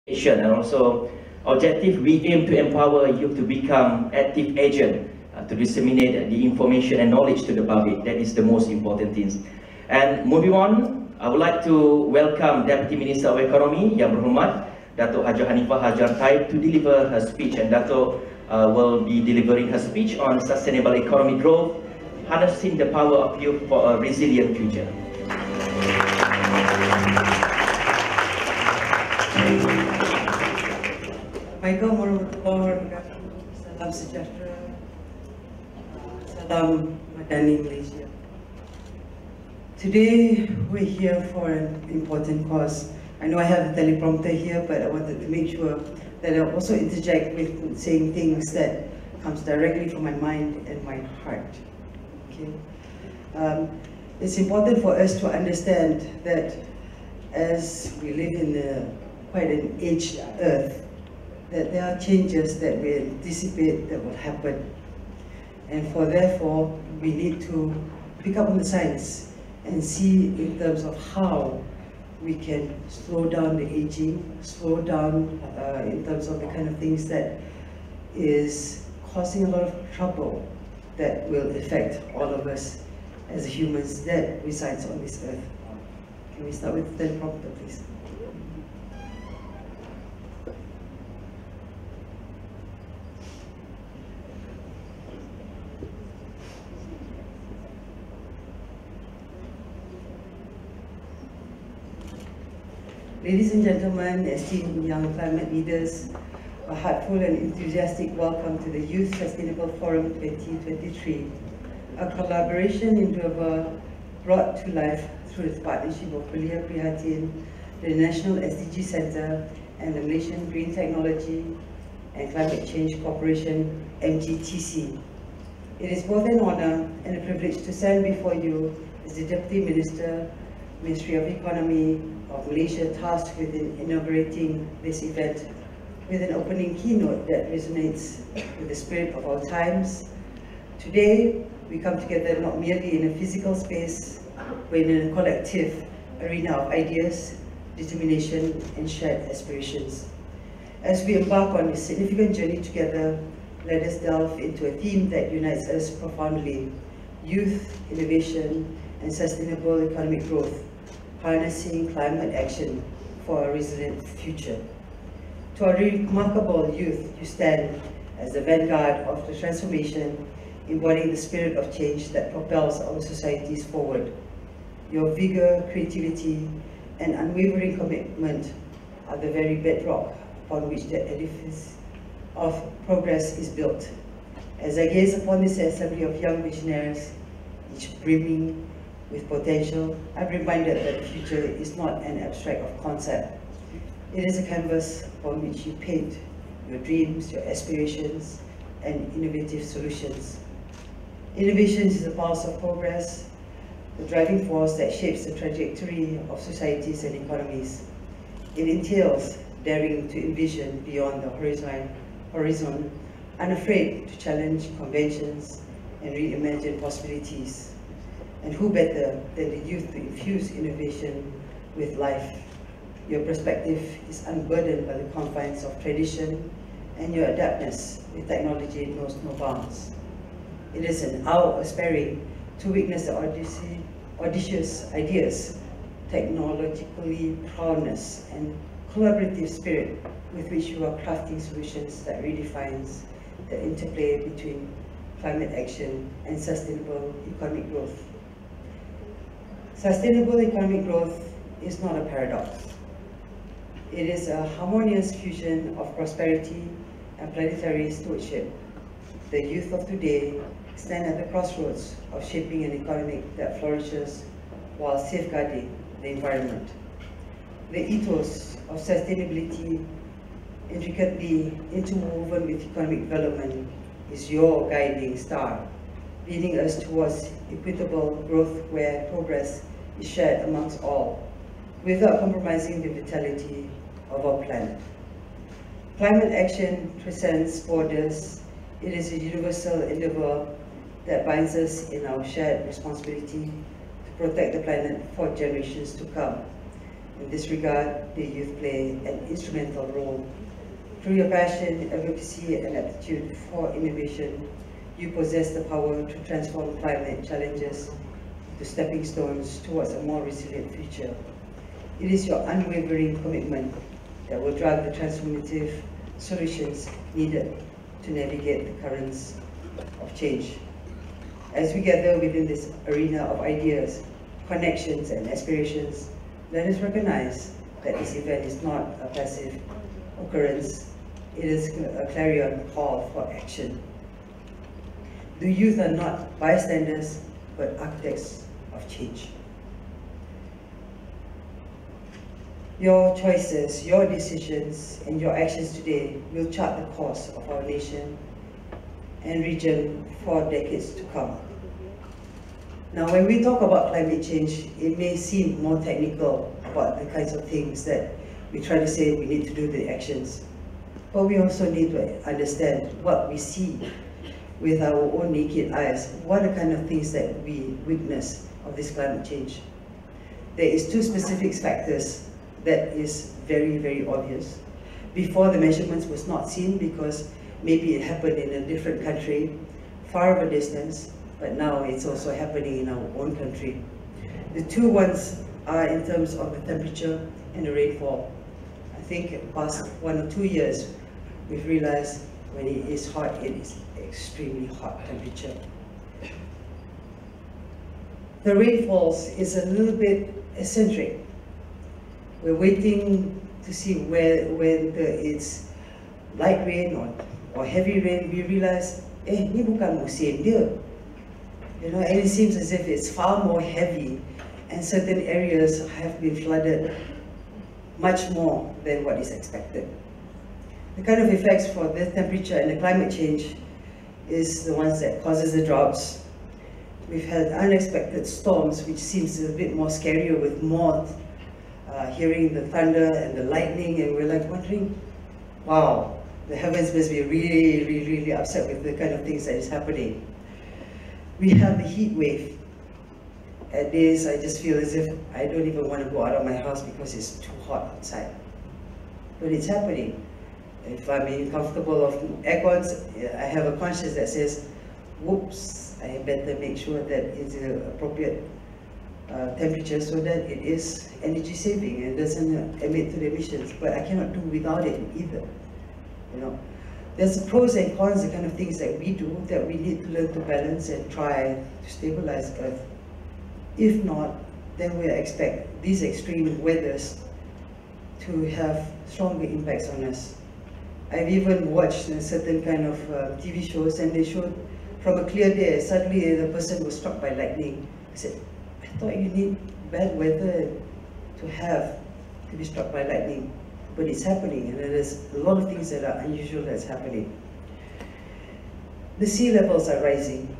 And also, objective, we aim to empower youth to become active agent to disseminate the information and knowledge to the public. That is the most important thing. And moving on, I would like to welcome Deputy Minister of Economy, Yang Berhormat Datuk Hajjah Hanifah Hajar Taib to deliver her speech, and Datuk will be delivering her speech on sustainable economic growth, harnessing the power of youth for a resilient future. Assalamualaikum warahmatullahi wabarakatuh. Salam sejahtera. Salam Madani Malaysia. Today we're here for an important cause. I know I have a teleprompter here, but I wanted to make sure that I also interject with saying things that comes directly from my mind and my heart. Okay. It's important for us to understand that as we live in quite an aged earth, that there are changes that we anticipate that will happen. And therefore, we need to pick up on the science and see in terms of how we can slow down the aging, slow down in terms of the kind of things that is causing a lot of trouble that will affect all of us as humans that resides on this earth. Can we start with the teleprompter, please? Ladies and gentlemen, esteemed young climate leaders, a heartfelt and enthusiastic welcome to the Youth Sustainable Forum 2023, a collaboration endeavour brought to life through the partnership of Belia Prihatin, the National SDG Centre, and the Malaysian Green Technology and Climate Change Corporation, MGTC. It is both an honour and a privilege to stand before you as the Deputy Minister, Ministry of Economy of Malaysia, tasked with inaugurating this event with an opening keynote that resonates with the spirit of our times. Today, we come together not merely in a physical space, but in a collective arena of ideas, determination, and shared aspirations. As we embark on this significant journey together, let us delve into a theme that unites us profoundly: youth, innovation, and sustainable economic growth, harnessing climate action for a resilient future. To our remarkable youth, you stand as the vanguard of the transformation, embodying the spirit of change that propels our societies forward. Your vigor, creativity, and unwavering commitment are the very bedrock upon which the edifice of progress is built. As I gaze upon this assembly of young visionaries, each brimming with potential, I'm reminded that the future is not an abstract of concept. It is a canvas upon which you paint your dreams, your aspirations, and innovative solutions. Innovation is the pulse of progress, the driving force that shapes the trajectory of societies and economies. It entails daring to envision beyond the horizon, unafraid to challenge conventions and reimagine possibilities. And who better than the youth to infuse innovation with life? Your perspective is unburdened by the confines of tradition, and your adaptness with technology knows no bounds. It is an hour aspiring to witness the audacious ideas, technologically prowess, and collaborative spirit with which you are crafting solutions that redefines the interplay between climate action and sustainable economic growth. Sustainable economic growth is not a paradox. It is a harmonious fusion of prosperity and planetary stewardship. The youth of today stand at the crossroads of shaping an economy that flourishes while safeguarding the environment. The ethos of sustainability, intricately interwoven with economic development, is your guiding star, leading us towards equitable growth where progress is shared amongst all, without compromising the vitality of our planet. Climate action transcends borders. It is a universal endeavour that binds us in our shared responsibility to protect the planet for generations to come. In this regard, the youth play an instrumental role. Through your passion, advocacy, and aptitude for innovation, you possess the power to transform climate challenges to stepping stones towards a more resilient future. It is your unwavering commitment that will drive the transformative solutions needed to navigate the currents of change. As we gather within this arena of ideas, connections, and aspirations, let us recognize that this event is not a passive occurrence. It is a clarion call for action. The youth are not bystanders, but architects of change. Your choices, your decisions, and your actions today will chart the course of our nation and region for decades to come. Now, when we talk about climate change, it may seem more technical about the kinds of things that we try to say we need to do the actions. But we also need to understand what we see with our own naked eyes. What are the kind of things that we witness of this climate change? There is two specific factors that is very, very obvious. Before, the measurements was not seen because maybe it happened in a different country, far of a distance, but now it's also happening in our own country. The two ones are in terms of the temperature and the rainfall. I think past 1 or 2 years, we've realized when it is hot, it is extremely hot temperature. The rainfalls is a little bit eccentric. We're waiting to see when it's light rain or heavy rain. We realize, ni bukan musim dia. You know, and it seems as if it's far more heavy, and certain areas have been flooded much more than what is expected. The kind of effects for the temperature and the climate change is the ones that causes the droughts. We've had unexpected storms, which seems a bit more scarier with more hearing the thunder and the lightning, and we're like wondering, wow, the heavens must be really, really, really upset with the kind of things that is happening. We have the heat wave. At days, I just feel as if I don't even want to go out of my house because it's too hot outside. But it's happening. If I'm uncomfortable of aircons, I have a conscience that says, whoops, I better make sure that it's the appropriate temperature so that it is energy saving and doesn't emit to the emissions. But I cannot do without it either. You know, there's pros and cons, the kind of things that we do that we need to learn to balance and try to stabilize Earth. If not, then we expect these extreme weathers to have stronger impacts on us. I've even watched certain kind of TV shows, and they showed from a clear day, suddenly the person was struck by lightning. I said, I thought you need bad weather to be struck by lightning. But it's happening, and there's a lot of things that are unusual that's happening. The sea levels are rising.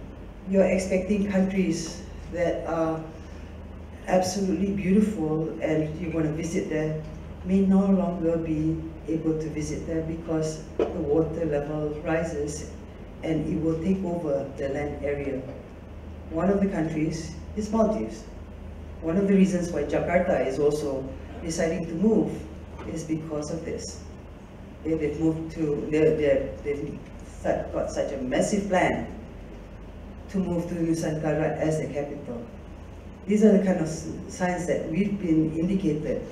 You're expecting countries that are absolutely beautiful and you want to visit there may no longer be able to visit there because the water level rises and it will take over the land area. One of the countries is Maldives. One of the reasons why Jakarta is also deciding to move is because of this. They've moved to, they've got such a massive plan to move to Nusantara as the capital. These are the kind of signs that we've been indicated.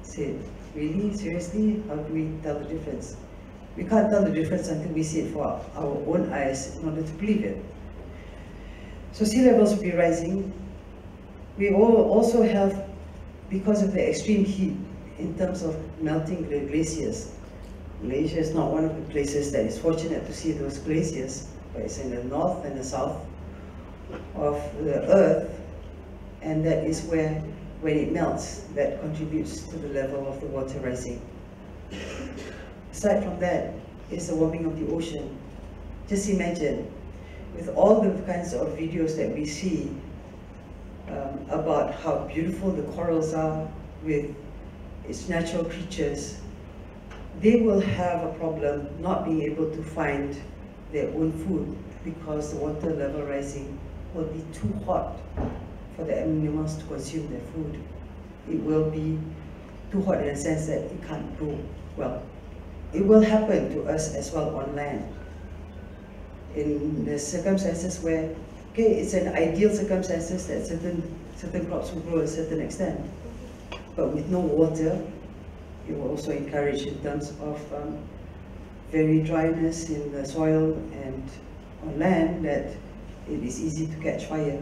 Say, really, seriously, how do we tell the difference? We can't tell the difference until we see it for our own eyes in order to believe it. So sea levels will be rising. We also have, because of the extreme heat, in terms of melting the glaciers. Malaysia is not one of the places that is fortunate to see those glaciers, but it's in the north and the south of the earth, and that is where, when it melts, that contributes to the level of the water rising. Aside from that is the warming of the ocean. Just imagine, with all the kinds of videos that we see about how beautiful the corals are with its natural creatures, they will have a problem not being able to find their own food because the water level rising will be too hot for the animals to consume their food. It will be too hot in a sense that it can't grow well. It will happen to us as well on land. In the circumstances where, okay, it's an ideal circumstances that certain crops will grow to a certain extent. But with no water, it will also encourage in terms of very dryness in the soil and on land that it is easy to catch fire.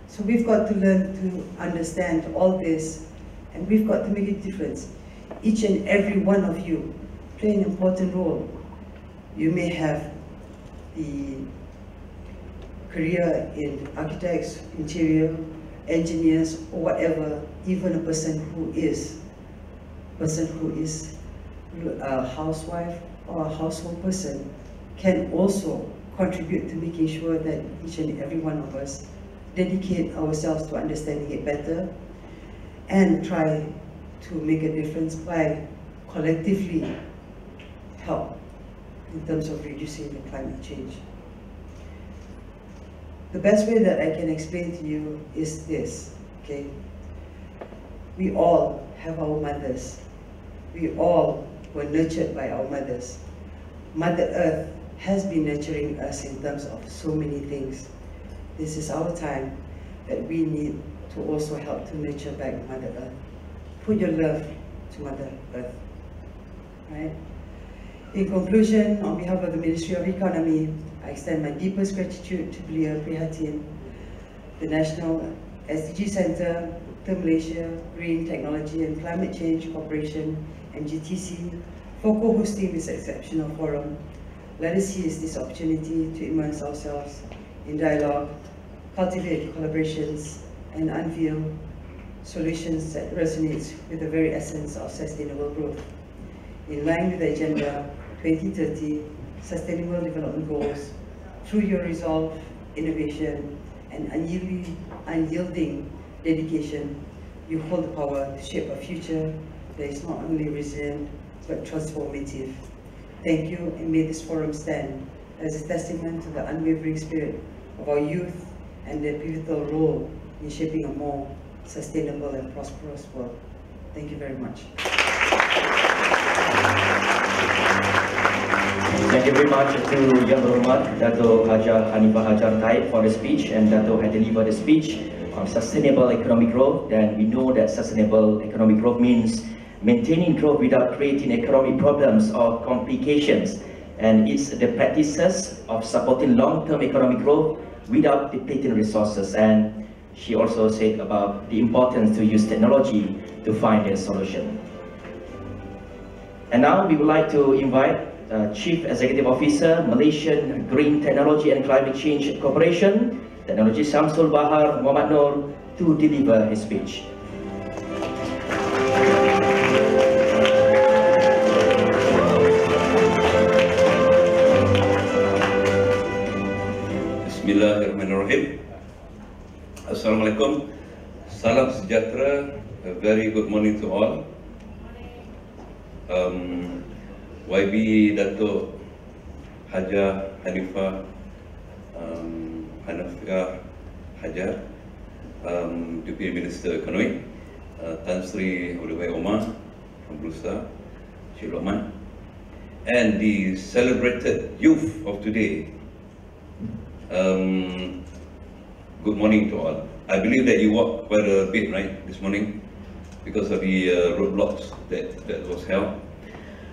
So we've got to learn to understand all this, and we've got to make a difference. Each and every one of you play an important role. You may have the career in architects, interior, engineers, or whatever. Even a person who is a housewife or a household person can also contribute to making sure that each and every one of us dedicate ourselves to understanding it better and try to make a difference by collectively help in terms of reducing the climate change. The best way that I can explain to you is this, okay? We all have our mothers. We all were nurtured by our mothers. Mother Earth has been nurturing us in terms of so many things. This is our time that we need to also help to nurture back Mother Earth. Put your love to Mother Earth, right? In conclusion, on behalf of the Ministry of Economy, I extend my deepest gratitude to Belia Prihatin, the National SDG Centre, the Malaysia Green Technology and Climate Change Corporation, MGTC, for co-hosting this exceptional forum. Let us seize this opportunity to immerse ourselves in dialogue, cultivate collaborations, and unveil solutions that resonates with the very essence of sustainable growth. In line with the Agenda 2030 Sustainable Development Goals, through your resolve, innovation, and unyielding dedication, you hold the power to shape a future that is not only resilient, but transformative. Thank you, and may this forum stand as a testament to the unwavering spirit of our youth and their pivotal role in shaping a more sustainable and prosperous world. Thank you very much. Thank you very much to Yang Berhormat Datuk Hajjah Hanifah Hajar Taib for the speech, and Datuk had delivered the speech on sustainable economic growth. And we know that sustainable economic growth means maintaining growth without creating economic problems or complications, and it's the practices of supporting long-term economic growth without depleting resources. And she also said about the importance to use technology to find a solution. And now we would like to invite Chief Executive Officer, Malaysian Green Technology and Climate Change Corporation, Technology Samsul Bahar Muhammad Noor, to deliver his speech. Bismillahirrahmanirrahim. Assalamualaikum. Salam sejahtera. A very good morning to all. YB Datuk Hajjah Hanifah Hajar, Deputy Minister Ekonomi, Tan Sri Abdul Omar from Bursa, Cik Lokman, and the celebrated youth of today. Good morning to all. I believe that you walked quite a bit, right, this morning, because of the roadblocks that was held.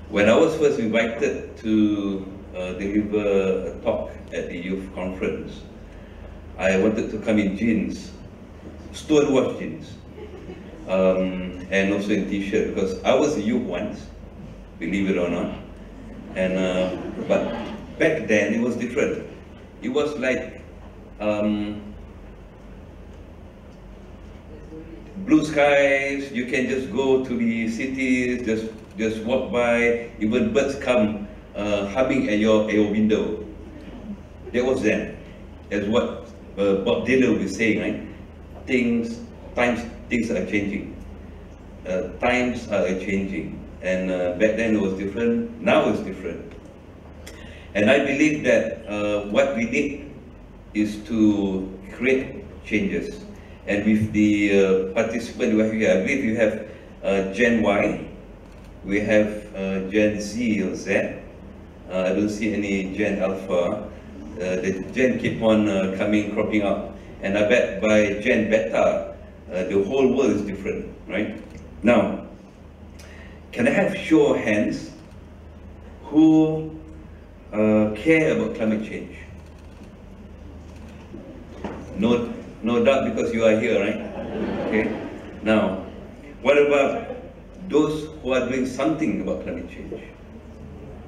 When I was first invited to deliver a talk at the youth conference, I wanted to come in jeans, stonewash jeans, and also in t-shirt, because I was a youth once, believe it or not. And but back then it was different. It was like blue skies. You can just go to the cities, just walk by. Even birds come humming at your window. That was then. That's what Bob Dylan was saying, right? Things are changing. Times are changing, and back then it was different. Now it's different. And I believe that what we need is to create changes. And with the participants who are here, I believe you have Gen Y, we have Gen Z or Z. I don't see any Gen Alpha. The Gen keep on cropping up. And I bet by Gen Beta, the whole world is different, right? Now, can I have show of hands who care about climate change? No doubt, because you are here, right? Okay. Now, what about those who are doing something about climate change?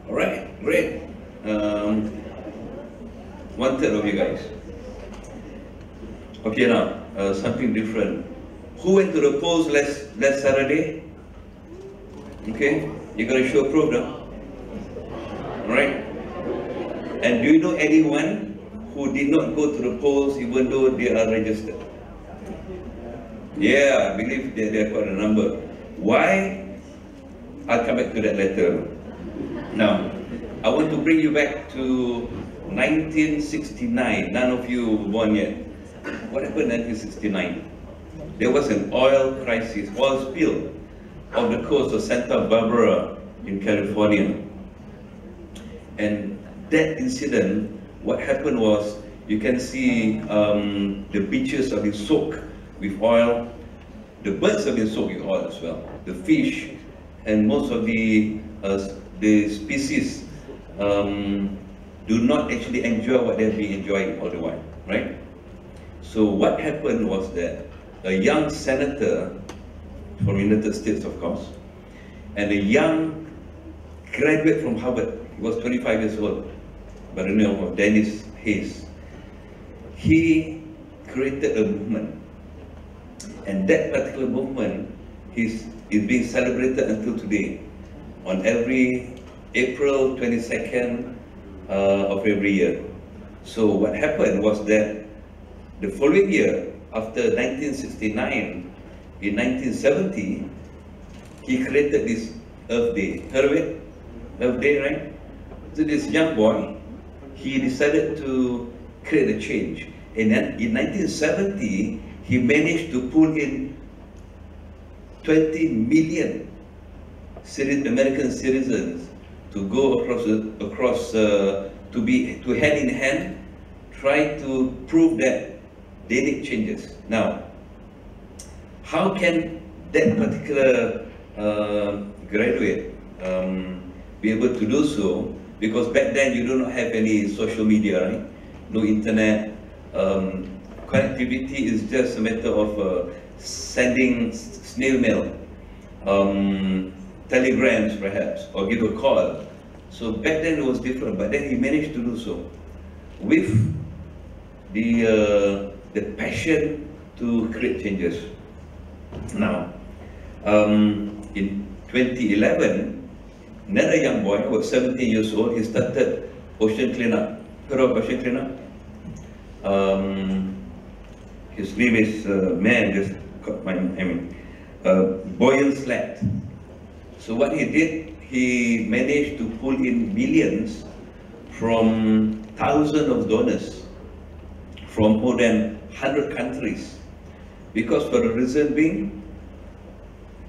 All right, great. 1/3 of you guys. Okay, now something different. Who went to the polls last Saturday? Okay, you got to show proof now. All right. And do you know anyone who did not go to the polls even though they are registered? Yeah, I believe there are quite a number. Why? I'll come back to that later. Now, I want to bring you back to 1969. None of you were born yet. What happened in 1969? There was an oil crisis, oil spill off the coast of Santa Barbara in California. And that incident, what happened was, you can see the beaches have been soaked with oil. The birds have been soaked with oil as well. The fish and most of the species do not actually enjoy what they've been enjoying all the while, right? So what happened was that a young senator from the United States, of course, and a young graduate from Harvard, he was 25 years old, by the name of Dennis Hayes, he created a movement. And that particular movement is being celebrated until today, on every April 22nd of every year. So what happened was that the following year, after 1969, in 1970, he created this Earth Day. Heard of it? Earth Day, right? So this young boy, he decided to create a change. And then in 1970, he managed to pull in 20 million American citizens to go across to hand in hand, try to prove that they need changes. Now, how can that particular graduate be able to do so? Because back then you do not have any social media, right? No internet. Connectivity is just a matter of sending snail mail, telegrams perhaps, or give a call. So back then it was different, but then he managed to do so with the passion to create changes. Now, in 2011, another young boy, who was 17 years old, he started ocean cleanup. Heard of ocean cleanup? His name is Boyan Slat. So what he did, he managed to pull in millions from thousands of donors from more than 100 countries. Because for the reason being,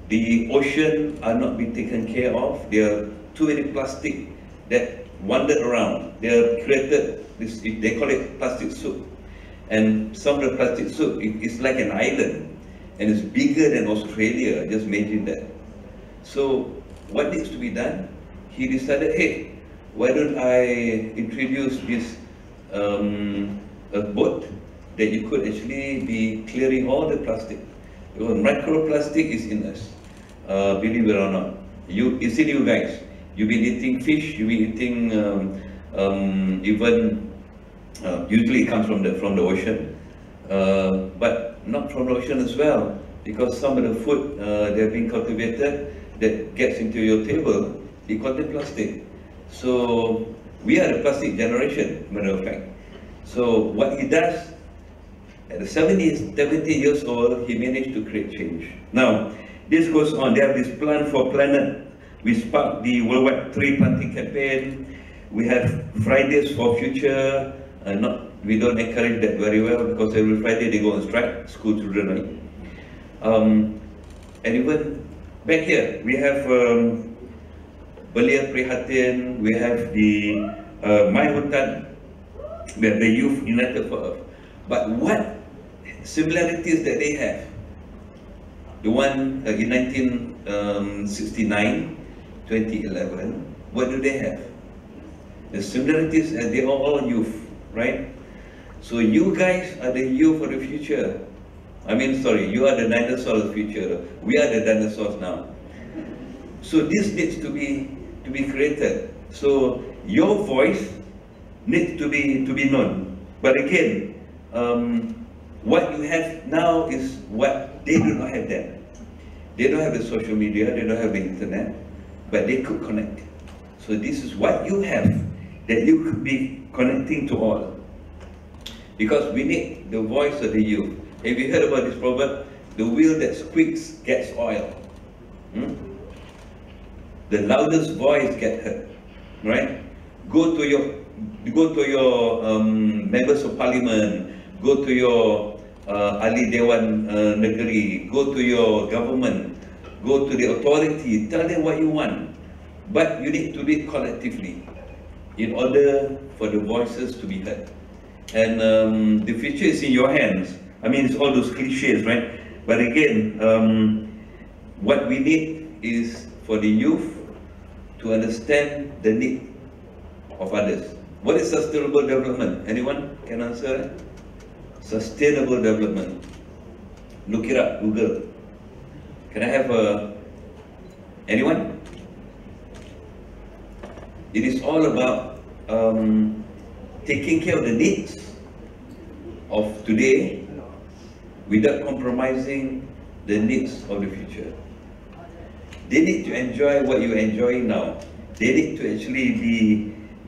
the ocean are not being taken care of. There are too many plastic that wandered around. They have created this, they call it plastic soup. And some of the plastic soup is like an island, and it's bigger than Australia. Just imagine that. So what needs to be done? He decided, hey, why don't I introduce this a boat that you could actually be clearing all the plastic. Because microplastic is in us, believe it or not. It's in you guys. You've been eating fish, you've been eating even usually it comes from the ocean, but not from the ocean as well, because some of the food they're being cultivated that gets into your table, it contains plastic. So we are the plastic generation, matter of fact. So what he does, at 70 years old, he managed to create change. Now, this goes on. They have this plan for planet. We sparked the worldwide tree planting campaign. We have Fridays for Future. We don't encourage that very well, because every Friday they go on strike, school children, right? And even back here, we have Belia Prihatin, we have the My Hutan, we have the Youth United for Earth. But what similarities that they have? The one in 1969, 2011, what do they have? The similarities, they are all youth, right? So you guys are the youth of the future. I mean, sorry, you are the dinosaurs of the future. We are the dinosaurs now. So this needs to be created. So your voice needs to be known. But again, what you have now is what they do not have then. They don't have the social media, they don't have the internet, but they could connect. So this is what you have, that you could be connecting to all. Because we need the voice of the youth. Have you heard about this proverb? The wheel that squeaks gets oil. The loudest voice gets heard, right? Go to your members of parliament, go to your ahli dewan negeri, go to your government, go to the authority, tell them what you want. But you need to do it collectively in order for the voices to be heard. And the future is in your hands. I mean, it's all those cliches, right? But again, what we need is for the youth to understand the need of others. What is sustainable development? Anyone can answer? Sustainable development. Look it up, Google. Can I have anyone? It is all about taking care of the needs of today without compromising the needs of the future. They need to enjoy what you enjoy now. They need to actually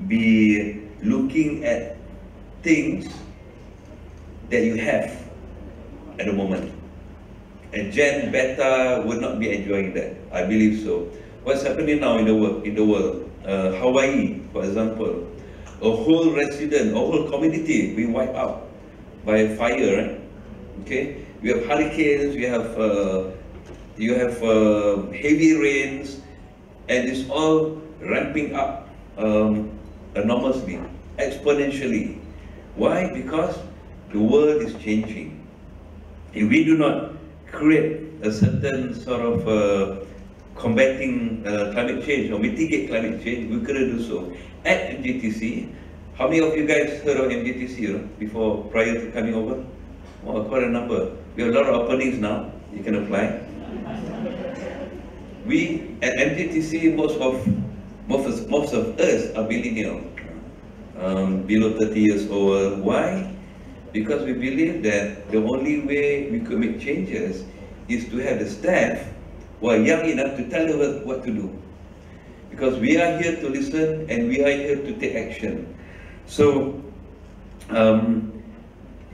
be looking at things that you have at the moment. And Gen Beta would not be enjoying that. I believe so. What's happening now in the world? Hawaii, for example, a whole resident, a whole community be wiped out by a fire, right? Okay, we have hurricanes, you have heavy rains, and it's all ramping up enormously, exponentially. Why? Because the world is changing. If we do not create a certain sort of combating climate change or mitigate climate change, we couldn't do so. At MGTC, how many of you guys heard of MGTC before, prior to coming over? Oh, quite a number. We have a lot of openings now. You can apply. We at MGTC, most of us are millennial, below 30 years old. Why? Because we believe that the only way we could make changes is to have the staff who are young enough to tell us what to do. Because we are here to listen and we are here to take action. So,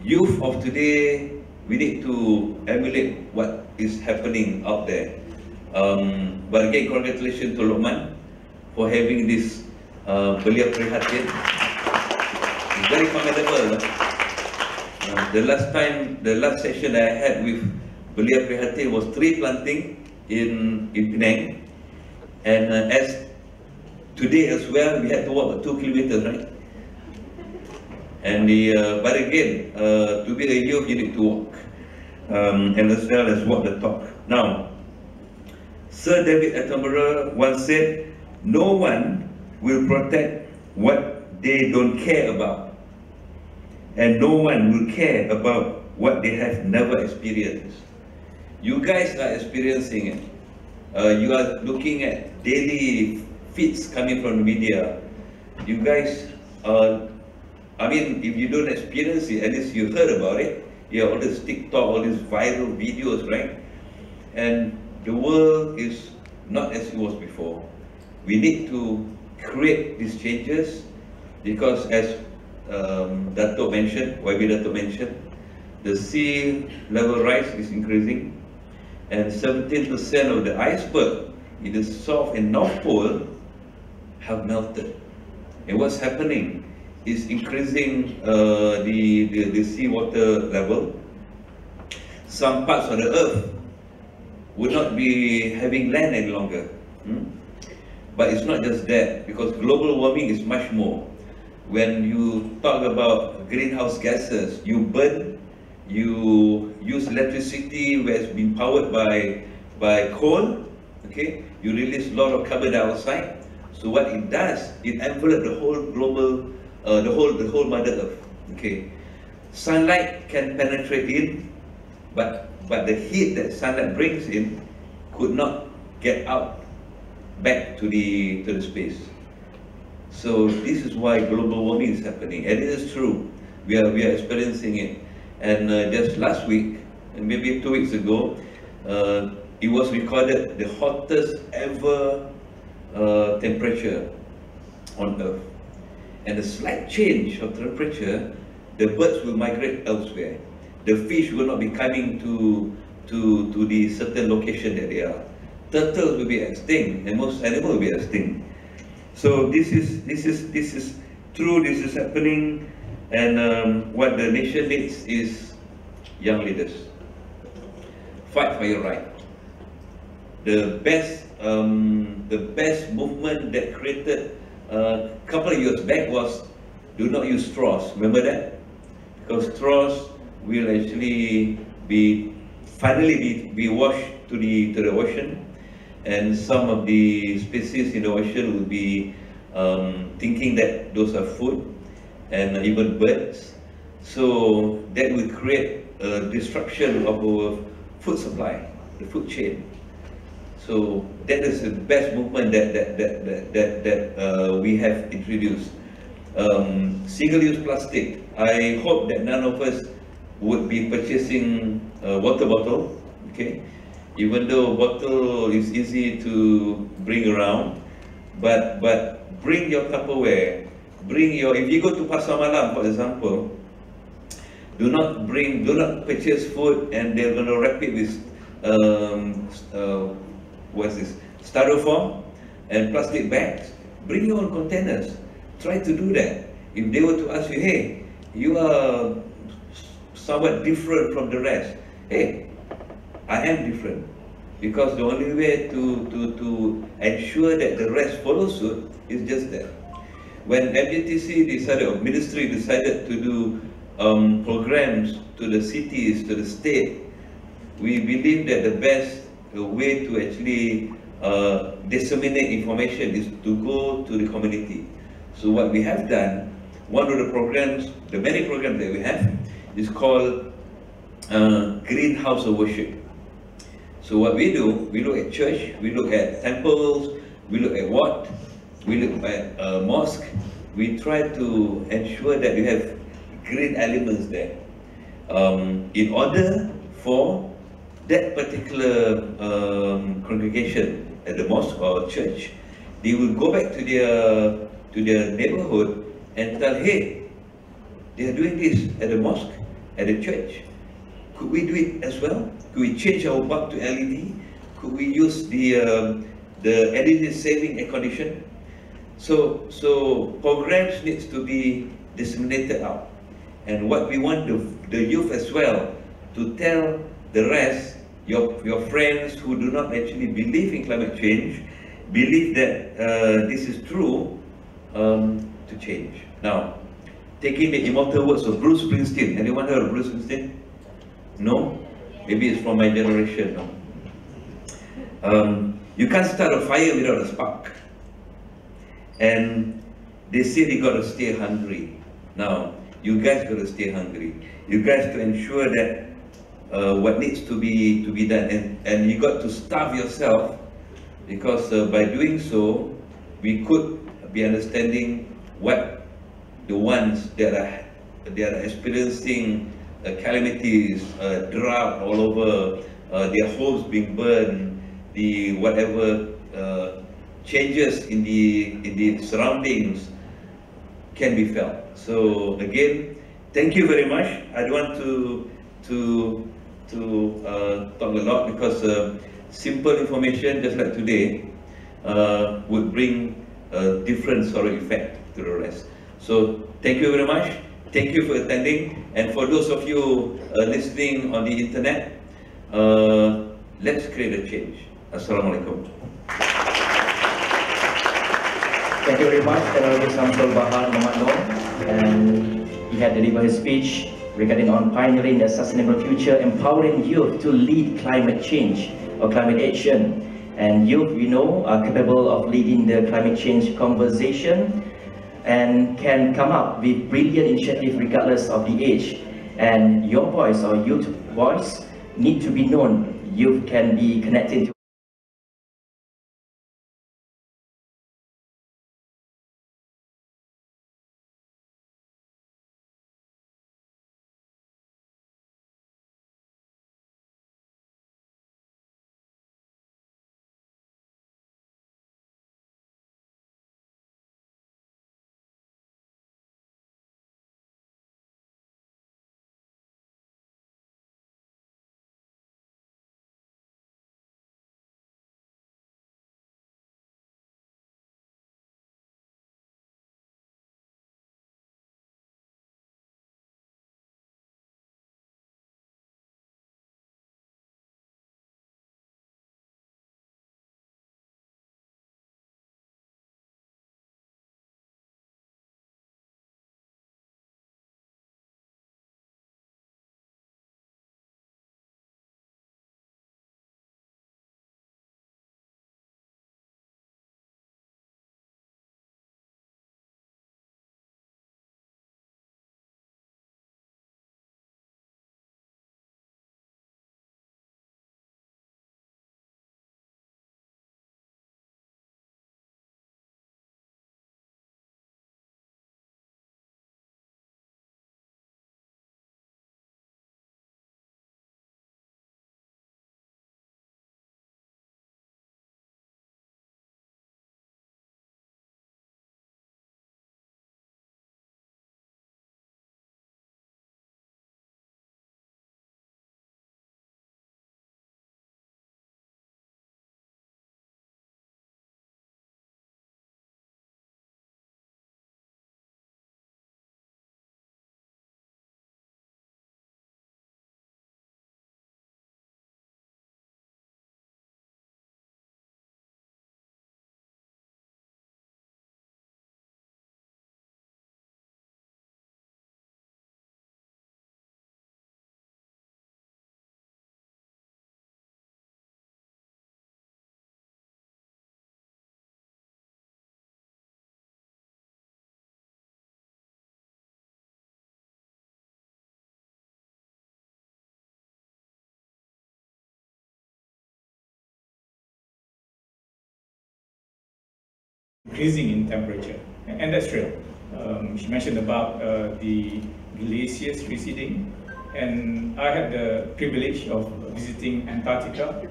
youth of today, we need to emulate what is happening out there. But again, congratulations to Lokman for having this Belia Prihatin. It's very commendable. The last session I had with Belia Prihatin was tree planting in Penang, and as today as well, we had to walk 2 kilometers, right? And but again, to be a youth, you need to walk, and as well as walk the talk. Now, Sir David Attenborough once said, "No one will protect what they don't care about, and no one will care about what they have never experienced." You guys are experiencing it. You are looking at daily feeds coming from the media. You guys are, I mean, if you don't experience it, at least you heard about it. You have all this TikTok, all these viral videos, right? And the world is not as it was before. We need to create these changes because, as Datuk mentioned, YB Datuk mentioned, the sea level rise is increasing, and 17% of the iceberg in the South and North Pole have melted. And what's happening is increasing the seawater level. Some parts of the earth would not be having land any longer. But it's not just that, because global warming is much more. When you talk about greenhouse gases, you burn, you use electricity where it's been powered by coal, okay? You release a lot of carbon dioxide. So what it does, it envelops the whole global, the whole Mother Earth, okay? Sunlight can penetrate in, but the heat that sunlight brings in could not get out back to the space. So this is why global warming is happening, and it is true. We are experiencing it. And just last week, and maybe 2 weeks ago, it was recorded the hottest ever temperature on Earth. And a slight change of temperature, the birds will migrate elsewhere. The fish will not be coming to the certain location that they are. Turtles will be extinct, and most animals will be extinct. So this is true. This is happening, and what the nation needs is young leaders. Fight for your right. The best movement that created a couple of years back was do not use straws. Remember that? Because straws will actually finally be washed to the ocean, and some of the species in the ocean will be thinking that those are food, and even birds. So that will create a destruction of our food supply, the food chain. So that is the best movement that we have introduced. Single-use plastic. I hope that none of us would be purchasing a water bottle, okay? Even though bottle is easy to bring around, but bring your Tupperware, if you go to Pasar Malam, for example, do not purchase food and they're going to wrap it with styrofoam and plastic bags. Bring your own containers. Try to do that. If they were to ask you, hey, you are somewhat different from the rest. Hey, I am different, because the only way to ensure that the rest follow suit is just that. When MJTC decided, or ministry decided to do programs to the cities, to the state, we believe that the best way to actually disseminate information is to go to the community. So what we have done, one of the programs, the many programs that we have, is called Greenhouse of Worship. So what we do, we look at church, we look at temples, we look at what? We look at mosque. We try to ensure that we have green elements there. In order for that particular congregation at the mosque or church, they will go back to their neighborhood and tell, hey, they are doing this at the mosque, at the church. Could we do it as well? Could we change our bulb to LED? Could we use the LED saving air condition? So programs needs to be disseminated out. And what we want the youth as well to tell the rest, your friends who do not actually believe in climate change, believe that this is true, to change. Now, taking the immortal words of Bruce Springsteen. Anyone heard of Bruce Springsteen? No? Maybe it's from my generation. No? You can't start a fire without a spark. And they say they got to stay hungry. Now, you guys got to stay hungry. You guys to ensure that what needs to be done, and you got to starve yourself, because by doing so, we could be understanding what the ones that are experiencing calamities, drought all over, their homes being burned, the whatever changes in the surroundings can be felt. So again, thank you very much. I don't want to talk a lot, because simple information just like today would bring a different sort of effect to the rest. So thank you very much. Thank you for attending, and for those of you listening on the internet, Let's create a change. Assalamualaikum. Thank you very much, Honorable Samsul Bahar Muhammad Noor, and he had delivered his speech regarding on pioneering a sustainable future, empowering youth to lead climate change or climate action. And youth, we know, are capable of leading the climate change conversation and can come up with brilliant initiatives regardless of the age. And your voice or youth voice need to be known. Youth can be connected to increasing in temperature, and that's real. She mentioned about the glaciers receding, and I had the privilege of visiting Antarctica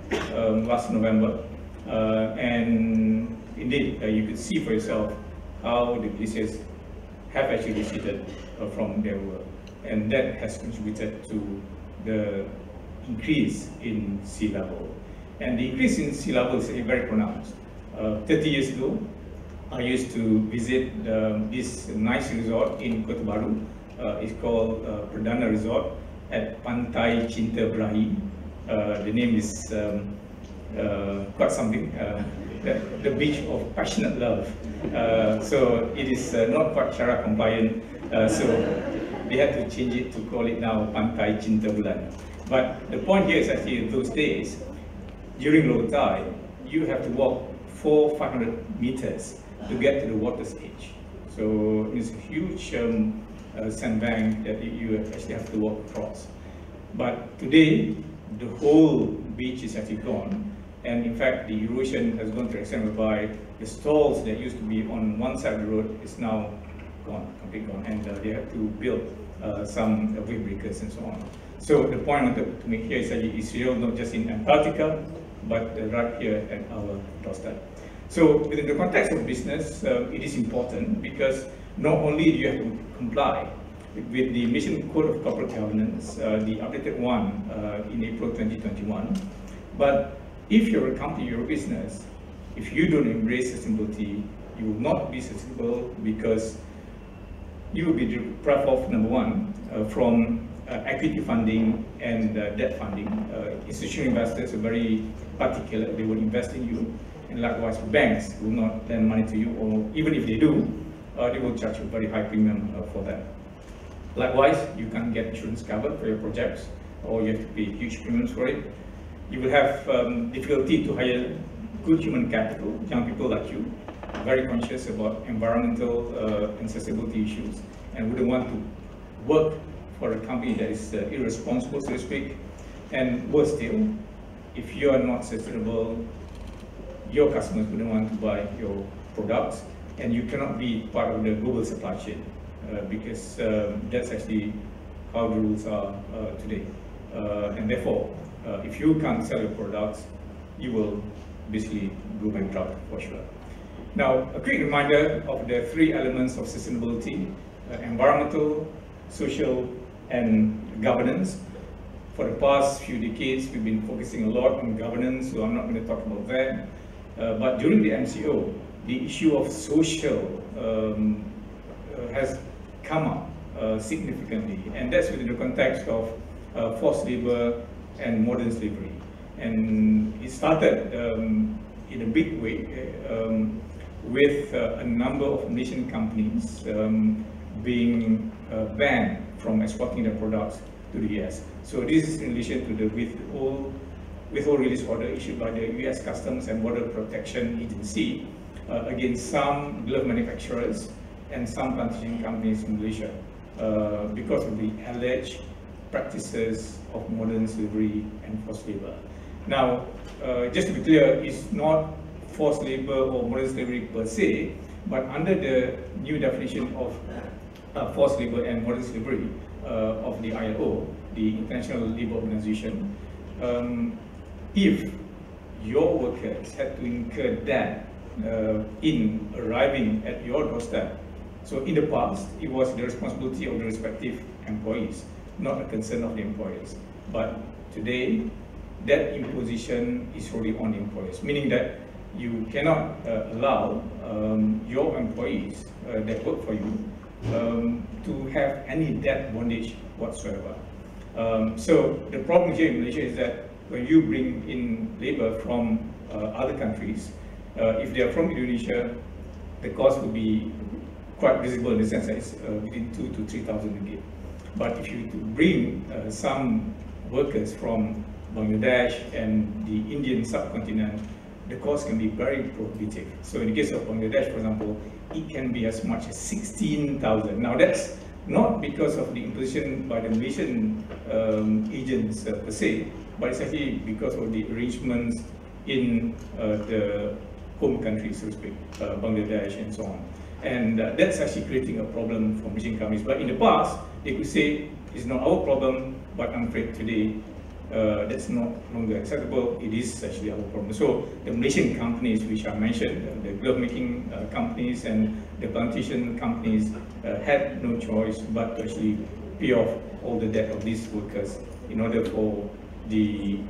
last November, and indeed you could see for yourself how the glaciers have actually receded from their world, and that has contributed to the increase in sea level. And the increase in sea level is very pronounced. 30 years ago, I used to visit this nice resort in Kota Baru. It's called Perdana Resort at Pantai Cinta Berahi. The name is quite something, the beach of passionate love. So it is not quite Syara compliant, so they had to change it to call it now Pantai Cinta Bulan. But the point here is actually in those days, during low tide, you have to walk 400-500 meters to get to the water's edge. So it's a huge sandbank that you actually have to walk across. But today, the whole beach is actually gone. And in fact, the erosion has gone to the extent whereby the stalls that used to be on one side of the road is now gone, completely gone. And they have to build some wave breakers and so on. So the point I want to make here is that it's real, not just in Antarctica, but right here at our doorstep. So within the context of business, it is important because not only do you have to comply with the Mission Code of Corporate Governance, the updated one in April 2021, but if you're a company, you're a business, if you don't embrace sustainability, you will not be sustainable because you will be deprived of, number one, from equity funding and debt funding. Institutional investors are very particular, they will invest in you, and likewise banks will not lend money to you, or even if they do, they will charge you a very high premium for that. Likewise, you can't get insurance covered for your projects, or you have to pay huge premiums for it. You will have difficulty to hire good human capital, young people like you, very conscious about environmental and sustainability issues, and wouldn't want to work for a company that is irresponsible, so to speak. And worse still, if you are not sustainable, your customers wouldn't want to buy your products, and you cannot be part of the global supply chain, because that's actually how the rules are today. And therefore, if you can't sell your products, you will basically go bankrupt for sure. Now, a quick reminder of the three elements of sustainability: environmental, social, and governance. For the past few decades, we've been focusing a lot on governance, so I'm not going to talk about that. But during the MCO, the issue of social has come up significantly, and that's within the context of forced labor and modern slavery. And it started in a big way with a number of Malaysian companies being banned from exporting their products to the US. So this is in relation to the withhold release order issued by the US Customs and Border Protection Agency against some glove manufacturers and some plantation companies in Malaysia because of the alleged practices of modern slavery and forced labor. Now, just to be clear, it's not forced labor or modern slavery per se, but under the new definition of forced labor and modern slavery of the ILO, the International Labour Organization, if your workers had to incur that in arriving at your doorstep, so in the past, it was the responsibility of the respective employees, not a concern of the employers. But today, that imposition is solely on the employers, meaning that you cannot allow your employees that work for you to have any debt bondage whatsoever. So the problem here in Malaysia is that when you bring in labor from other countries, if they are from Indonesia, the cost will be quite visible in the sense that it's between 2,000 to 3,000 ringgit. But if you bring some workers from Bangladesh and the Indian subcontinent, the cost can be very prohibitive. So in the case of Bangladesh, for example, it can be as much as 16,000. Now that's not because of the imposition by the Malaysian agents per se, but it's actually because of the arrangements in the home country, so to speak, Bangladesh and so on. And that's actually creating a problem for Malaysian companies. But in the past, they could say it's not our problem, but I'm afraid today that's no longer acceptable. It is actually our problem. So the Malaysian companies which I mentioned, the glove making companies and the plantation companies had no choice but to actually pay off all the debt of these workers in order for the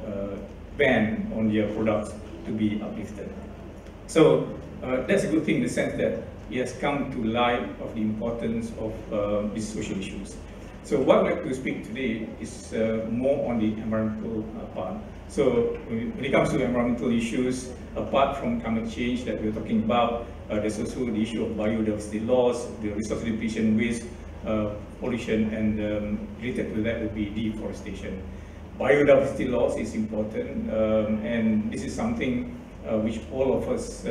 ban on their products to be uplifted. So that's a good thing in the sense that it has come to light of the importance of these social issues. So what I'd like to speak today is more on the environmental part. So when it comes to environmental issues, apart from climate change that we're talking about, there's also the issue of biodiversity loss, the resource depletion, waste, pollution, and related to that would be deforestation. Biodiversity loss is important, and this is something which all of us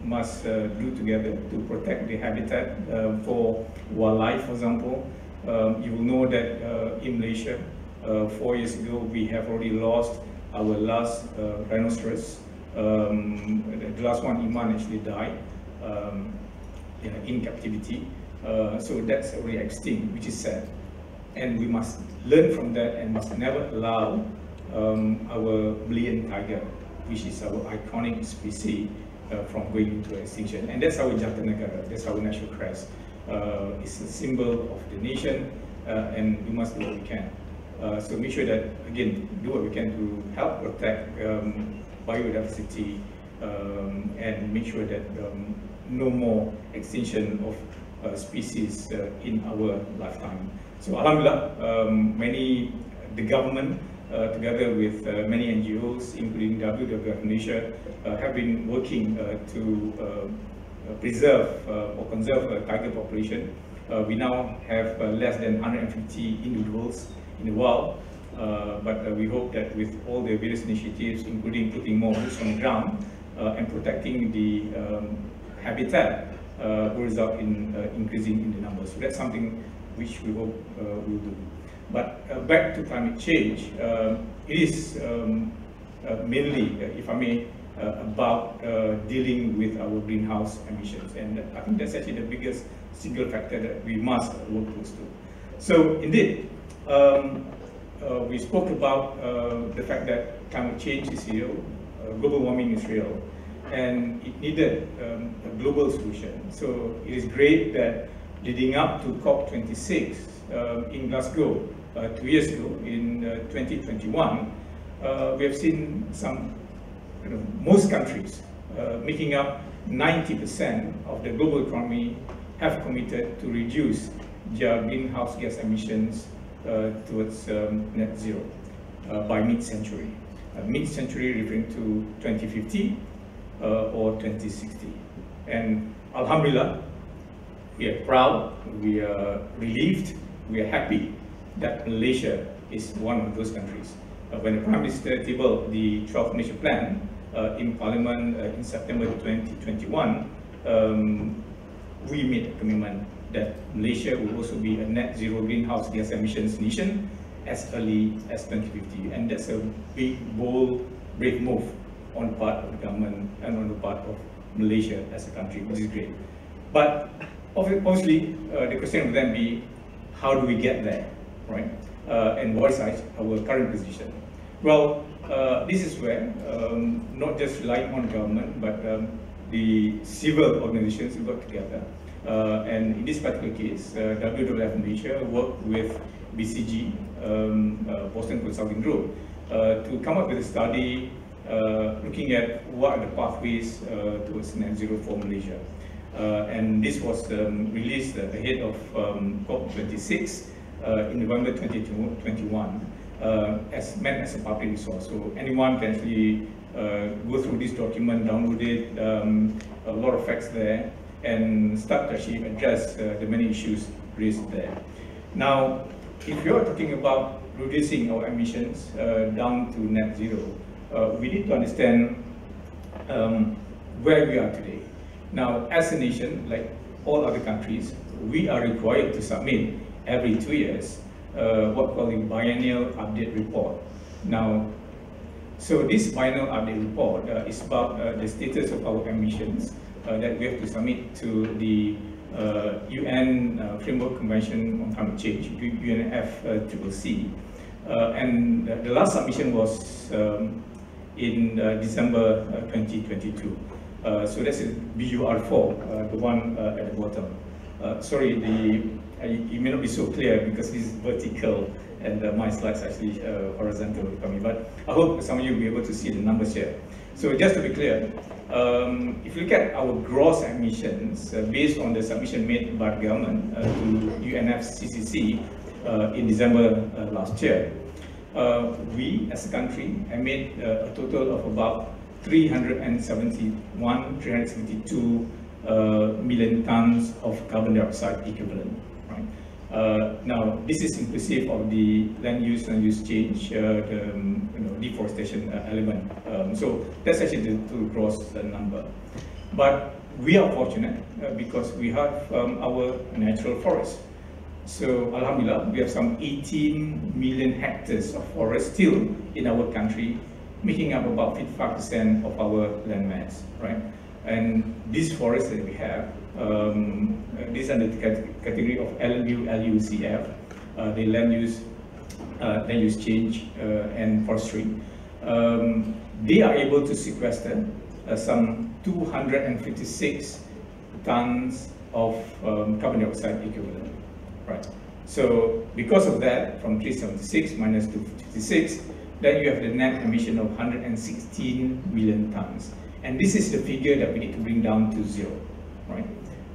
must do together to protect the habitat for wildlife, for example. You will know that in Malaysia, 4 years ago, we have already lost our last rhinoceros. The last one, Iman, actually died in captivity. So that's already extinct, which is sad. And we must learn from that and must never allow our Malayan tiger, which is our iconic species, from going into extinction. And that's our Jata Negara, that's our national crest. It's a symbol of the nation, and we must do what we can. So make sure that, again, do what we can to help protect biodiversity and make sure that no more extinction of species in our lifetime. So Alhamdulillah, the government, together with many NGOs, including WWF Malaysia, have been working to preserve or conserve the tiger population. We now have less than 150 individuals in the wild, but we hope that with all the various initiatives, including putting more boots on the ground and protecting the habitat, will result in increasing in the numbers. So that's something which we hope will do. But back to climate change, it is mainly, if I may, about dealing with our greenhouse emissions, and I think that's actually the biggest single factor that we must work close to. So indeed, we spoke about the fact that climate change is real, global warming is real, and it needed a global solution. So it is great that leading up to COP26 in Glasgow 2 years ago in 2021, we have seen most countries making up 90% of the global economy have committed to reduce their greenhouse gas emissions towards net zero by mid-century. Mid-century referring to 2050 or 2060. And Alhamdulillah, we are proud, we are relieved, we are happy that Malaysia is one of those countries. When the Prime Minister tabled the 12th Malaysia Plan in Parliament in September 2021, we made a commitment that Malaysia will also be a net zero greenhouse gas emissions nation as early as 2050. And that's a big, bold, brave move on the part of the government and on the part of Malaysia as a country, which is great. But obviously, the question would then be, how do we get there, right? And what is our current position? Well, this is where not just relying on government, but the civil organizations work together. And in this particular case, WWF Malaysia worked with BCG, Boston Consulting Group, to come up with a study looking at what are the pathways towards net zero for Malaysia. And this was released ahead of COP26 in November 2021, meant as a public resource. So anyone can actually go through this document, download it, a lot of facts there, and start to actually address the many issues raised there. Now, if you are talking about reducing our emissions down to net zero, we need to understand where we are today. Now, as a nation, like all other countries, we are required to submit every 2 years what we call the biennial update report. Now, so this biennial update report is about the status of our emissions that we have to submit to the UN Framework Convention on Climate Change, UNFCCC. And the last submission was in December 2022. So that's a BUR4, the one at the bottom. Sorry, it may not be so clear because this is vertical and my slides actually horizontal for me, but I hope some of you will be able to see the numbers here. So just to be clear, if you look at our gross emissions based on the submission made by the government to UNFCCC in December last year, we as a country emit a total of about 372 million tons of carbon dioxide equivalent. Right? Now, this is inclusive of the land use change, the deforestation element. So that's actually the gross number. But we are fortunate because we have our natural forests. So Alhamdulillah, we have some 18 million hectares of forest still in our country, making up about 55% of our land mass, right? And these forests that we have, these are the category of LUCF, the land use change and forestry. They are able to sequester some 256 tons of carbon dioxide equivalent, right? So because of that, from 376 minus 256, then you have the net emission of 116 million tons. And this is the figure that we need to bring down to zero, right?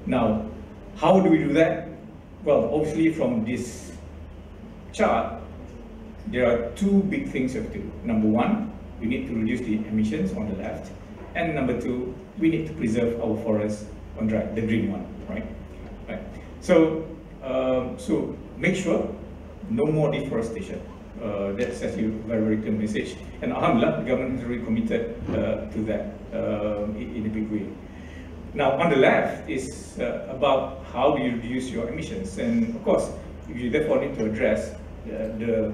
Now, how do we do that? Well, obviously from this chart, there are two big things you have to do. Number one, we need to reduce the emissions on the left, and number two, we need to preserve our forests on the right, the green one, right? So, so make sure no more deforestation. That's actually a very, very clear message. And alhamdulillah, the government is really committed to that in a big way. Now, on the left is about how do you reduce your emissions. And of course, you therefore need to address the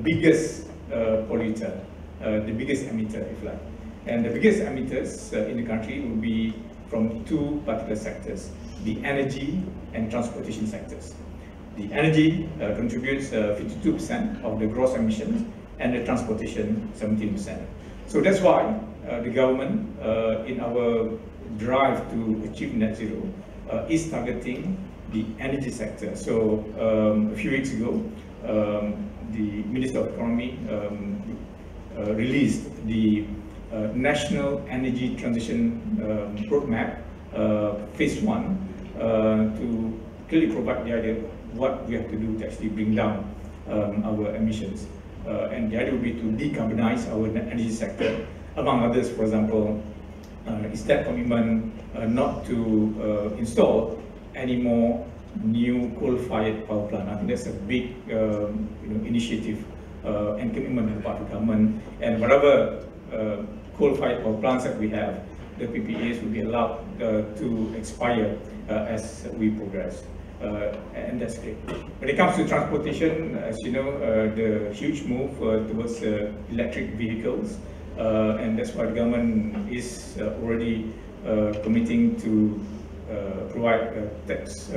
biggest polluter, the biggest emitter, if you like. And the biggest emitters in the country will be from two particular sectors, the energy and transportation sectors. The energy contributes 52% of the gross emissions, and the transportation 17%. So that's why the government, in our drive to achieve net zero, is targeting the energy sector. So a few weeks ago, the Minister of Economy released the National Energy Transition Roadmap, Phase 1, to clearly provide the idea of what we have to do to actually bring down our emissions. And the idea would be to decarbonize our energy sector, among others. For example, is that commitment not to install any more new coal-fired power plant. I think that's a big initiative and commitment on the part of the government. And whatever coal-fired power plants that we have, the PPAs will be allowed to expire as we progress. And that's great. When it comes to transportation, as you know, the huge move towards electric vehicles, and that's why the government is already committing to provide tax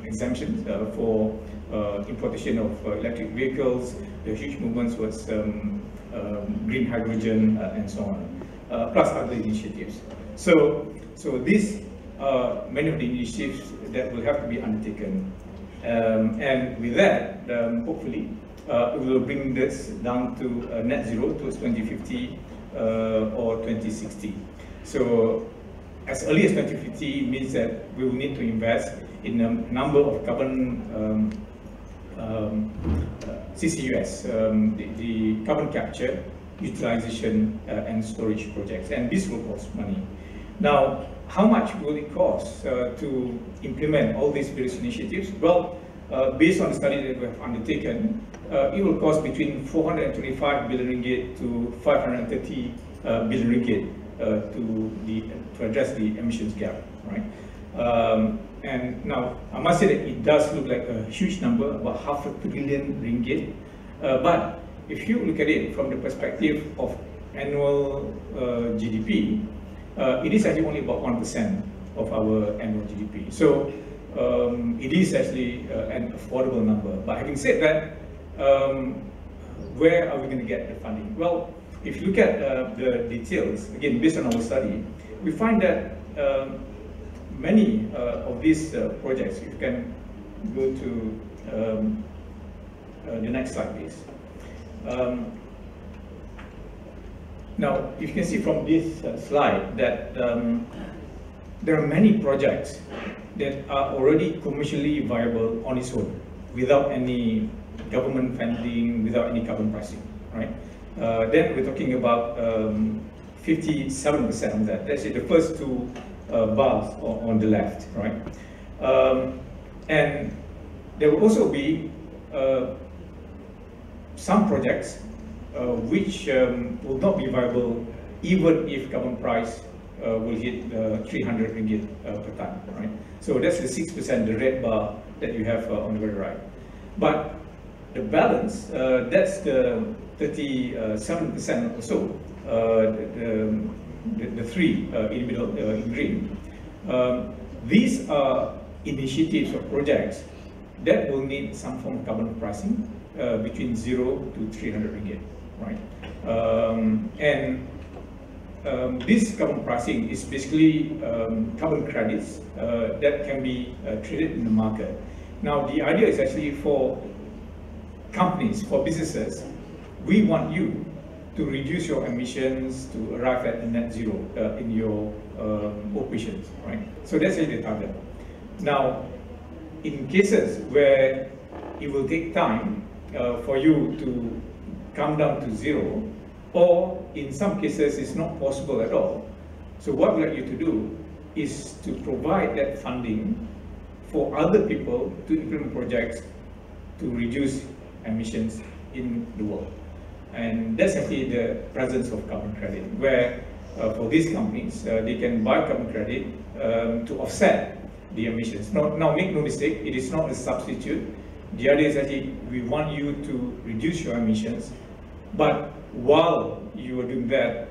exemptions for importation of electric vehicles, the huge movements towards green hydrogen, and so on, plus other initiatives. So these are many of the initiatives that will have to be undertaken. And with that, hopefully, we will bring this down to net zero towards 2050 or 2060. So as early as 2050 means that we will need to invest in a number of carbon CCUS, the carbon capture, utilization and storage projects, and this will cost money. Now, how much will it cost to implement all these various initiatives? Well, based on the study that we have undertaken, it will cost between 425 billion ringgit to 530 billion ringgit to address the emissions gap, right? And now, I must say that it does look like a huge number, about $500 billion ringgit. But if you look at it from the perspective of annual GDP, it is actually only about 1% of our annual GDP. So it is actually an affordable number. But having said that, where are we going to get the funding? Well, if you look at the details, again, based on our study, we find that many of these projects, if you can go to the next slide, please. Now, you can see from this slide that there are many projects that are already commercially viable on its own, without any government funding, without any carbon pricing, right? Then we're talking about 57% of that. That's the first two bars on the left, right? And there will also be some projects which will not be viable even if carbon price will hit 300 ringgit per ton, right? So that's the 6%, the red bar that you have on the very right. But the balance, that's the 37% or so, the three in the middle, in green. These are initiatives or projects that will need some form of carbon pricing between 0 to 300 ringgit, right? This carbon pricing is basically carbon credits that can be traded in the market. Now, the idea is actually for companies, for businesses, we want you to reduce your emissions to arrive at a net zero in your operations, right? So that's the target. Now, in cases where it will take time for you to come down to zero, or in some cases it's not possible at all. So what we'd like you to do is to provide that funding for other people to implement projects to reduce emissions in the world. And that's actually the presence of carbon credit, where for these companies, they can buy carbon credit to offset the emissions. Now make no mistake, it is not a substitute. The idea is actually we want you to reduce your emissions, but while you are doing that,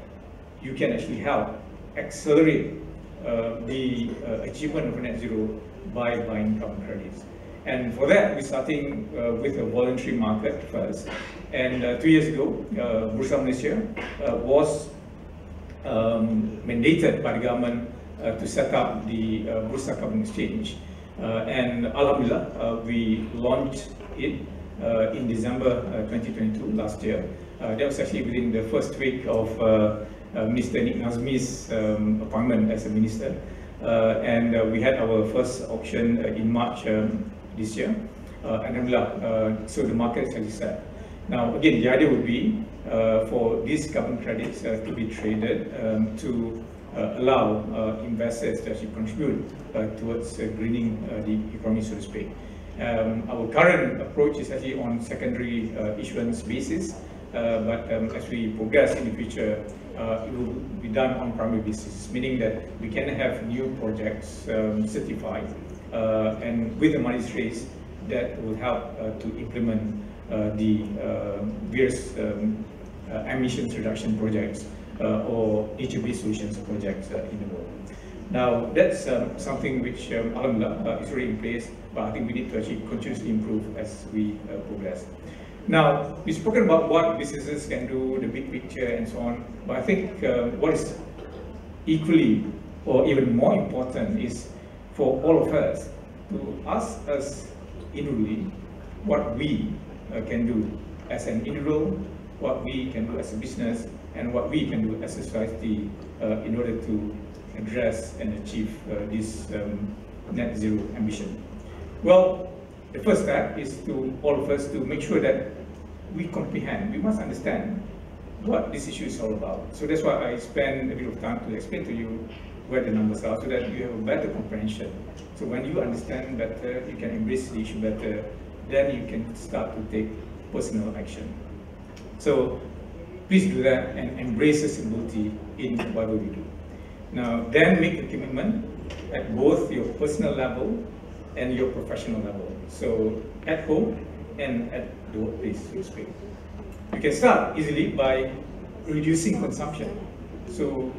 you can actually help accelerate the achievement of net zero by buying carbon credits. And for that, we're starting with a voluntary market first. And 2 years ago, Bursa Malaysia was mandated by the government to set up the Bursa Carbon Exchange. And Alhamdulillah, we launched it in December 2022, last year. That was actually within the first week of Minister Nick Nazmi's appointment as a minister. And we had our first auction in March this year. Alhamdulillah, so the market is actually set. Now, again, the idea would be for these carbon credits to be traded to allow investors to actually contribute towards greening the economy, so to speak. Our current approach is actually on secondary issuance basis, but as we progress in the future, it will be done on primary basis, meaning that we can have new projects certified, and with the money raised, that will help to implement the various emissions reduction projects or nature-based solutions projects in the world. Now, that's something which Alhamdulillah is already in place, but I think we need to actually continuously improve as we progress. Now, we've spoken about what businesses can do, the big picture and so on, but I think what is equally or even more important is for all of us to ask us individually what we can do as an individual, what we can do as a business, and what we can do as a society in order to address and achieve this net zero ambition. Well, the first step is to all of us to make sure that we comprehend, we must understand what this issue is all about. So that's why I spend a bit of time to explain to you where the numbers are, so that you have a better comprehension. So when you understand better, you can embrace the issue better, then you can start to take personal action. So please do that and embrace sustainability in whatever we do. Now, then make the commitment at both your personal level and your professional level. So at home and at the workplace, so to speak. You can start easily by reducing consumption. So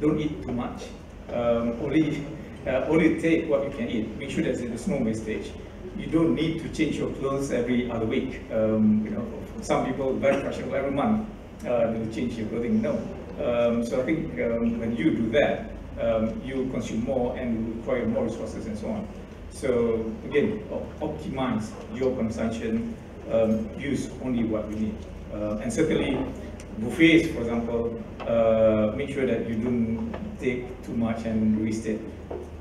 don't eat too much. Only take what you can eat. Make sure that there's no wastage. You don't need to change your clothes every other week. You know, some people very fashionable every month. They will change your clothing. No. So I think when you do that, you consume more and require more resources and so on. So again, optimize your consumption. Use only what we need. And certainly, buffets, for example, make sure that you don't take too much and waste it.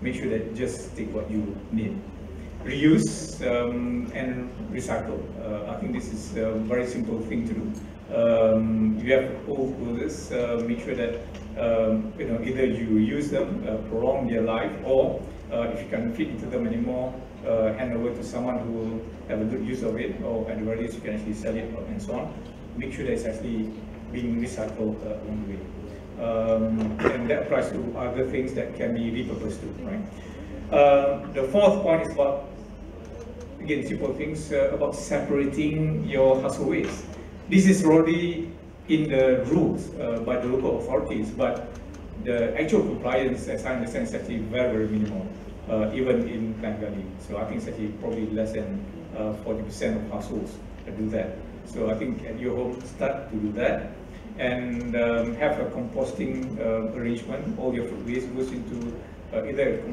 Make sure that just take what you need. Reuse and recycle. I think this is a very simple thing to do. You have old clothes, make sure that you know, either you use them, prolong their life, or if you can't fit into them anymore, hand over to someone who will have a good use of it, or at the very least you can actually sell it and so on. Make sure that it's actually being recycled along the way. And that applies to other things that can be repurposed too, right? The fourth point is about, again, simple things about separating your household waste. This is already in the rules by the local authorities, but the actual compliance, as I understand, is actually very, very minimal, even in Klang Valley. So I think it's actually probably less than 40% of households that do that. So I think at your home, start to do that, and have a composting arrangement. All your food waste goes into either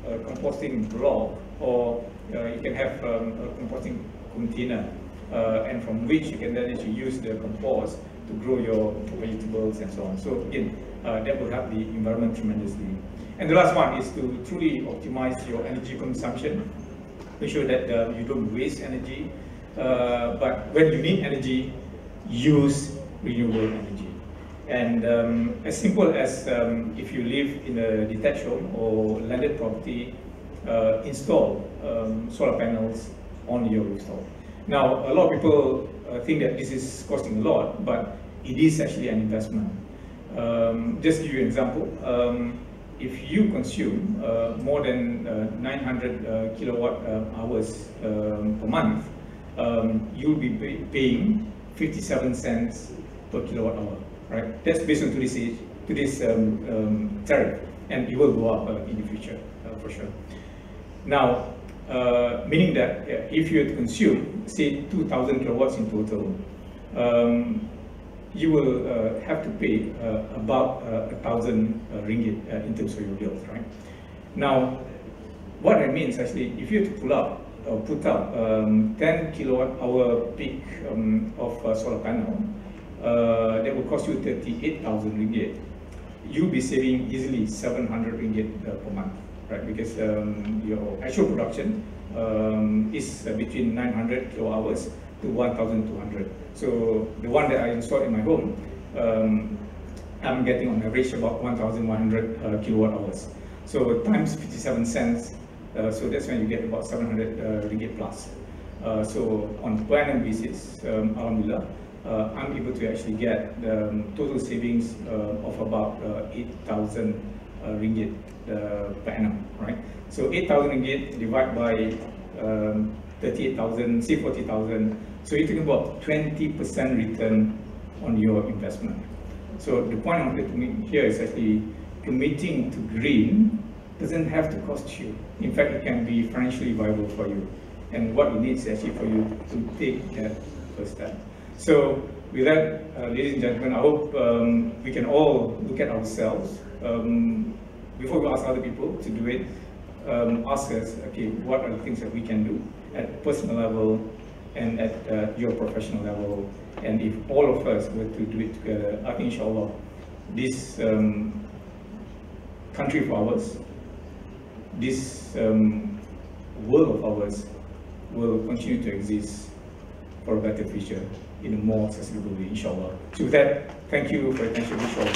a composting block, or you can have a composting container, and from which you can then actually use the compost to grow your vegetables and so on. So again, that will help the environment tremendously. And the last one is to truly optimize your energy consumption. Make sure that you don't waste energy. but when you need energy, use renewable energy. And as simple as if you live in a detached home or landed property, install solar panels on your rooftop. Now, a lot of people think that this is costing a lot, but it is actually an investment. Just to give you an example, if you consume more than 900 kilowatt hours per month, you'll be paying 57 cents per kilowatt hour, right? That's based on today's tariff, and it will go up in the future for sure. Now, meaning that if you consume, say, 2,000 kilowatts in total, you will have to pay about 1,000 ringgit in terms of your bills, right? Now, what that means actually, if you have to put up 10 kilowatt hour peak of solar panel, that will cost you 38,000 ringgit. You'll be saving easily 700 ringgit per month, right? Because your actual production is between 900 kilowatt hours to 1,200. So the one that I installed in my home, I'm getting on average about 1,100 kilowatt hours. So times 57 cents, so that's when you get about 700 ringgit plus. So on per annum basis, alhamdulillah, I'm able to actually get the total savings of about 8,000 ringgit per annum, right? So 8,000 ringgit divided by 38,000, say 40,000. So you're talking about 20% return on your investment. So the point I wanted to make here is actually committing to green doesn't have to cost you. In fact, it can be financially viable for you. And what you need is actually for you to take that first step. So with that, ladies and gentlemen, I hope we can all look at ourselves before we ask other people to do it. Ask us, okay, what are the things that we can do at personal level and at your professional level, and if all of us were to do it together, I think inshallah, this country of ours, this world of ours will continue to exist for a better future in a more accessible way, inshallah. So with that, thank you for your attention, inshallah.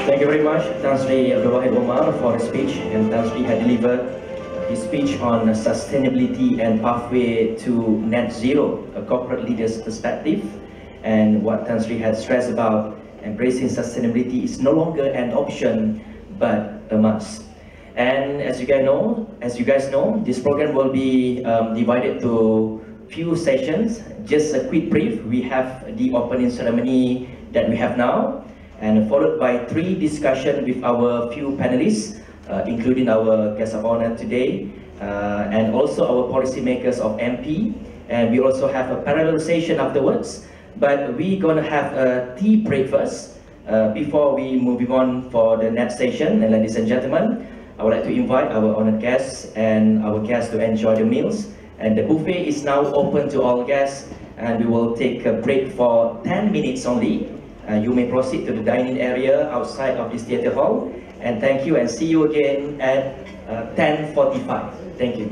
Thank you very much, Tan Sri Abdul Wahid Omar, for the speech, and Tan Sri had delivered his speech on sustainability and pathway to net zero, a corporate leader's perspective, and what Tan Sri had stressed about embracing sustainability is no longer an option, but a must. And as you guys know, this program will be divided to few sessions. Just a quick brief, we have the opening ceremony that we have now, and followed by 3 discussions with our few panelists, including our guest of honor today, and also our policymakers of MP. And we also have a parallel session afterwards, but we're gonna have a tea break first, before we move on for the next session. And ladies and gentlemen, I would like to invite our honored guests and our guests to enjoy the meals. And the buffet is now open to all guests, and we will take a break for 10 minutes only. You may proceed to the dining area outside of this theatre hall. And thank you, and see you again at 10:45. Thank you.